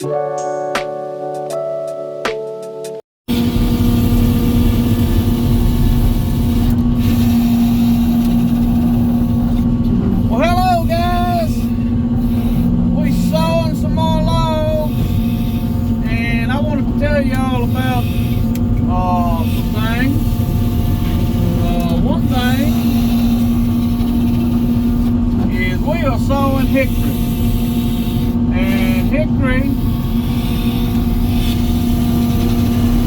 Y'all about some things. One thing is we are sawing hickory, and hickory,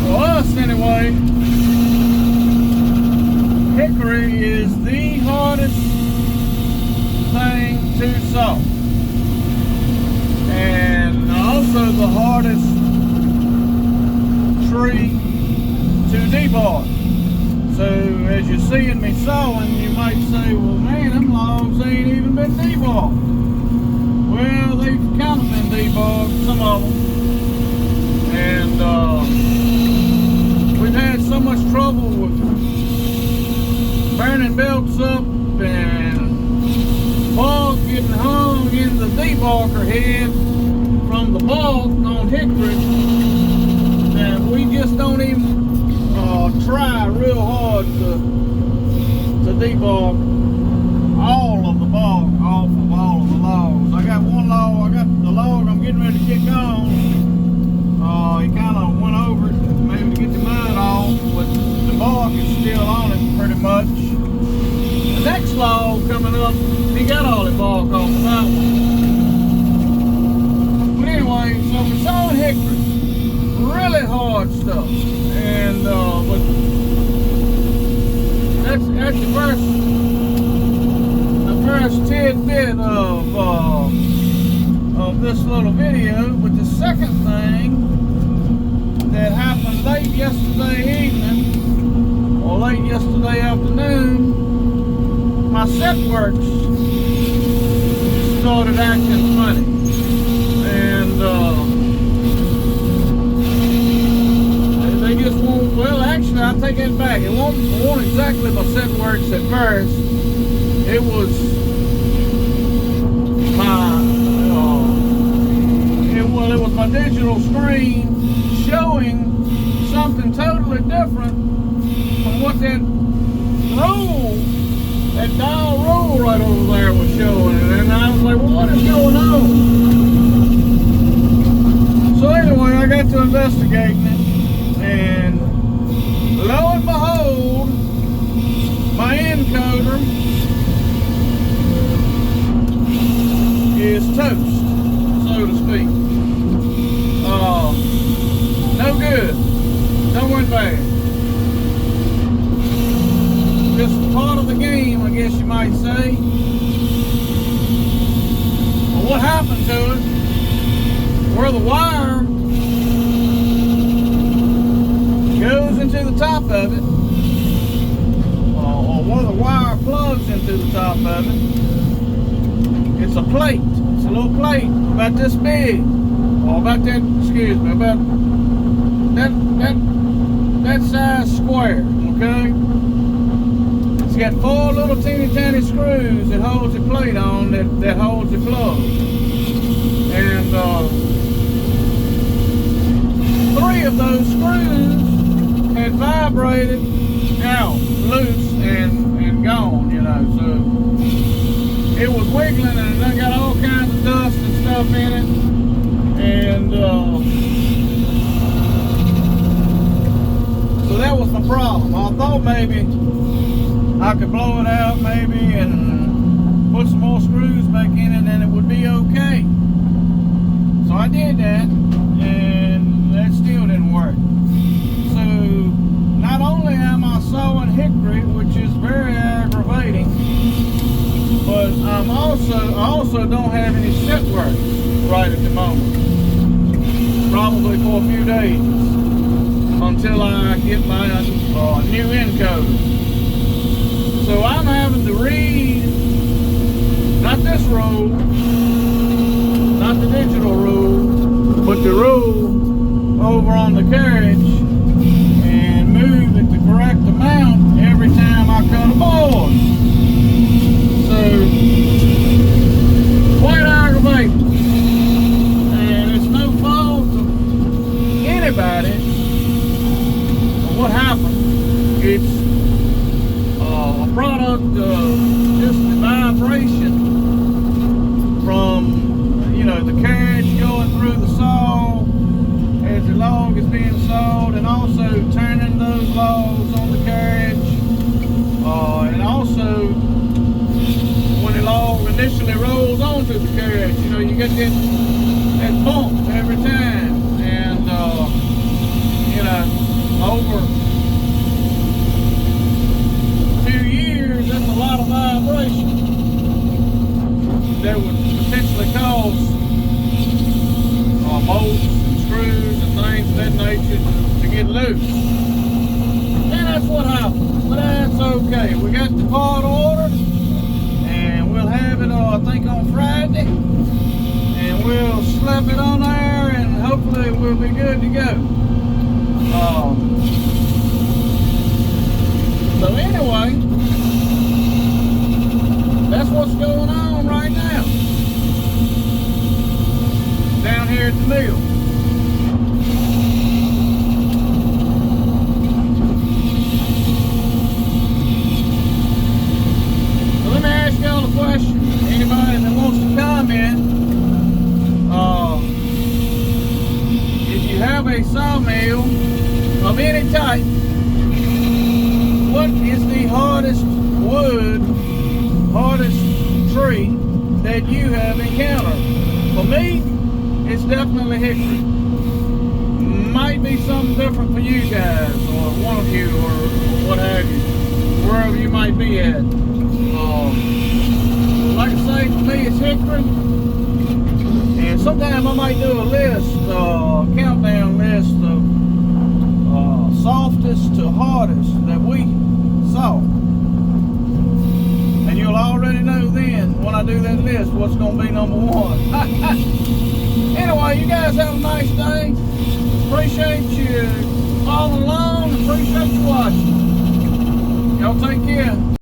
for us anyway, hickory is the hardest thing to saw, and also the hardest tree to debark. So as you're seeing me sawing, you might say, well man, them logs ain't even been debarked. Well, they've kind of been debarked, some of them, and we've had so much trouble with burning belts up and bark getting hung in the debarker head from the bark on hickory. And we just don't even try real hard to debark all of the bark off of all of the logs. I got one log, I got the log I'm getting ready to kick on. He kind of went over it maybe to get the mud off, but the bark is still on it pretty much. The next log coming up, he got all the bark off of that one. But anyway, so we're sawing hickory. Really hard stuff, and but that's the first tidbit of this little video. But the second thing that happened late yesterday evening or late yesterday afternoon, my setworks started acting funny, and just won't, well actually I take that back. It won't exactly my setworks at first. It was my it was my digital screen showing something totally different from what that dial roll right over there was showing, and I was like, well, what is going on? So anyway, I got to investigating it. And lo and behold, my encoder is toast, so to speak. No good. Done went bad. Just part of the game, I guess you might say. Well, what happened to it? Where the wire goes into the top of it, or where the wire plugs into the top of it, it's a plate. It's a little plate about this big, or about that, excuse me, about that size square, okay? It's got 4 little teeny tiny screws that holds the plate on, that holds the plug. And 3 of those screws had vibrated out, loose, and gone, you know. So it was wiggling, and I got all kinds of dust and stuff in it. And so that was my problem. I thought maybe I could blow it out, maybe, and put some more screws back in it, and it would be okay. So I did that, and that still didn't work. So not only am I sawing hickory, which is very aggravating, but I also don't have any setworks right at the moment. Probably for a few days until I get my new encoder. So I'm having to read not this rule, not the digital rule, but the rule over on the carriage, and move it the correct amount every time I cut a board. So, quite aggravating. And it's no fault it's a product of just the vibration from, the carriage going through the saw as the log is being sawed, and also turning those logs on the carriage, and also when the log initially rolls onto the carriage, you get that bump every time, and over 2 years, that's a lot of vibration that would potentially cause bolts and screws and things of that nature to get loose. And that's what happened. But that's okay. We got the part ordered, and we'll have it, I think, on Friday. And we'll slap it on there, and hopefully we'll be good to go. So anyway, that's what's going on right now down here at the mill. So let me ask y'all a question. Anybody that wants to comment, if you have a sawmill of any type, what is the hardest wood, hardest tree that you have encountered? For me, it's definitely hickory. Might be something different for you guys, or one of you, or what have you, wherever you might be at. Like I say, for me, it's hickory. And sometime I might do a list, countdown list of softest to hardest that we saw. And you'll already know then, when I do that list, what's going to be number one. Anyway, you guys have a nice day. Appreciate you following along. Appreciate you watching. Y'all take care.